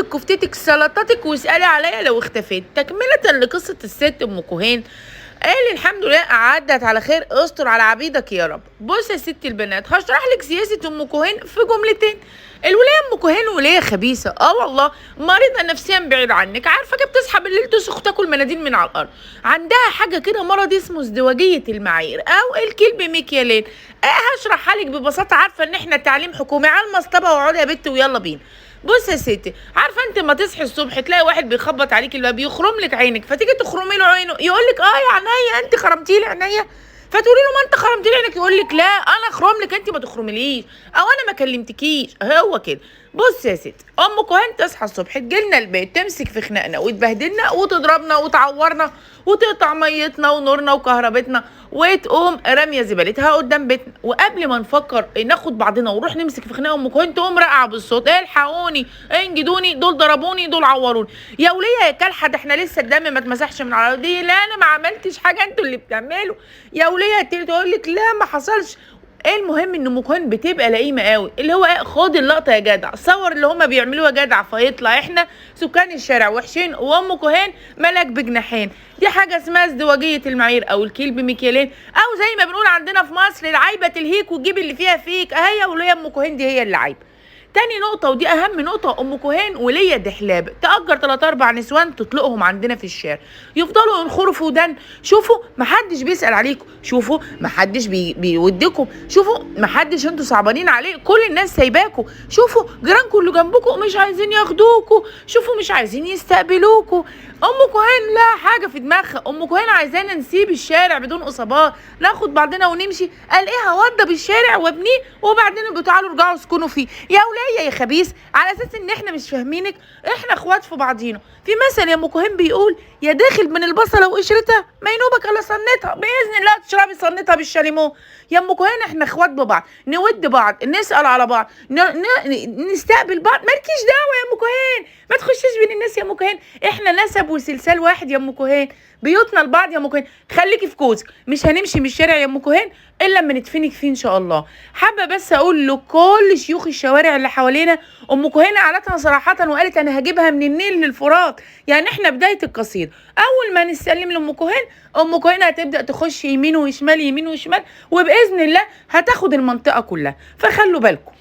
عندك كفتتك سلطاتك واسألي عليا لو اختفيت. تكملة لقصة الست ام كوهين، قال الحمد لله عدت على خير، استر على عبيدك يا رب. بص يا ست البنات، هشرح لك سياسة ام كوهين في جملتين. الولايه ام كوهين ولايه خبيثه، والله مريضه نفسيا بعيد عنك. عارفه كده بتصحى بالليل تسخ تاكل مناديل من على الارض. عندها حاجه كده مرض اسمه ازدواجيه المعايير او الكلب مكيالين. هشرحها لك ببساطه. عارفه ان احنا تعليم حكومي على المصطبه، وعودي يا بت ويلا بينا. بص يا ستي، عارفه انت ما تصحي الصبح تلاقي واحد بيخبط عليك الباب يخرم لك عينك، فتيجي تخرمي له عينه يقول لك يا عينيا انت خرمتي لي عينيا، فتقولي له ما انت خرمتي لي عينك، يقول لك لا انا اخرم لك انت ما تخرميليش، او انا ما كلمتكيش. هو كده. بص يا ستي، ام كوهين تصحى الصبح تجيلنا البيت تمسك في خناقنا وتبهدلنا وتضربنا وتعورنا وتقطع ميتنا ونورنا وكهربتنا، وتقوم راميه زبالتها قدام بيتنا. وقبل ما نفكر ناخد بعضنا ونروح نمسك في خناقه ام كوهين، تقوم راقعه بالصوت الحقوني انجدوني، دول ضربوني، دول عوروني. يا وليه يا كالحه، ده احنا لسه الدم ما اتمسحش من على دي. لا انا ما عملتش حاجه، انتوا اللي بتعملوا. يا وليه تقول لك لا ما حصلش. المهم ان ام كوهين بتبقى لئيمه قوي، اللي هو خد اللقطه يا جدع، صور اللي هما بيعملوها يا جدع، فيطلع احنا سكان الشارع وحشين وام كوهين ملك بجناحين. دي حاجه اسمها ازدواجيه المعايير او الكلب مكيالين، او زي ما بنقول عندنا في مصر العايبه تلهيك وتجيب اللي فيها فيك. اهي وليه ام كوهين دي هي اللي عايبه. تاني نقطة ودي أهم نقطة، أم كوهين ولية دحلاب تأجر 3-4 نسوان تطلقهم عندنا في الشارع، يفضلوا ينخروا في ودان. شوفوا محدش بيسأل عليكم، شوفوا محدش بيودكم، شوفوا محدش انتوا صعبانين عليه، كل الناس سايباكوا. شوفوا جيرانكم اللي جنبكم مش عايزين ياخدوكوا، شوفوا مش عايزين يستقبلوكوا. أم كوهين لا حاجة في دماغها، أم كوهين عايزانا نسيب الشارع بدون إصابات، ناخد بعضنا ونمشي. قال إيه هوضب الشارع وابنيه وبعدين تعالوا ارجعوا اسكنوا فيه. يا وليه يا خبيث، على اساس ان احنا مش فاهمينك، احنا اخوات في بعضينا. في مثل يا ام كوهين بيقول يا داخل من البصله وقشرتها ما ينوبك الا صنتها، باذن الله تشربي صنتها بالشاليمو. يا ام كوهين احنا اخوات ببعض، نود بعض، نسال على بعض، نستقبل بعض. مالكيش دعوه يا ام كوهين، ما تخشيش بين الناس يا ام كوهين، احنا نسب وسلسال واحد يا ام كوهين، بيوتنا لبعض يا ام كوهين. خليكي في كوزك، مش هنمشي من الشارع يا ام كوهين الا لما ندفنك فيه ان شاء الله. حابه بس اقول لكل شيوخ الشوارع اللي حوالينا، ام كوهين قالتها صراحه وقالت انا هجيبها من النيل للفرات، يعني احنا بدايه القصيده. اول ما نسلم لام كوهين، ام كوهين هتبدا تخش يمين وشمال يمين وشمال، وباذن الله هتاخد المنطقه كلها، فخلوا بالكم.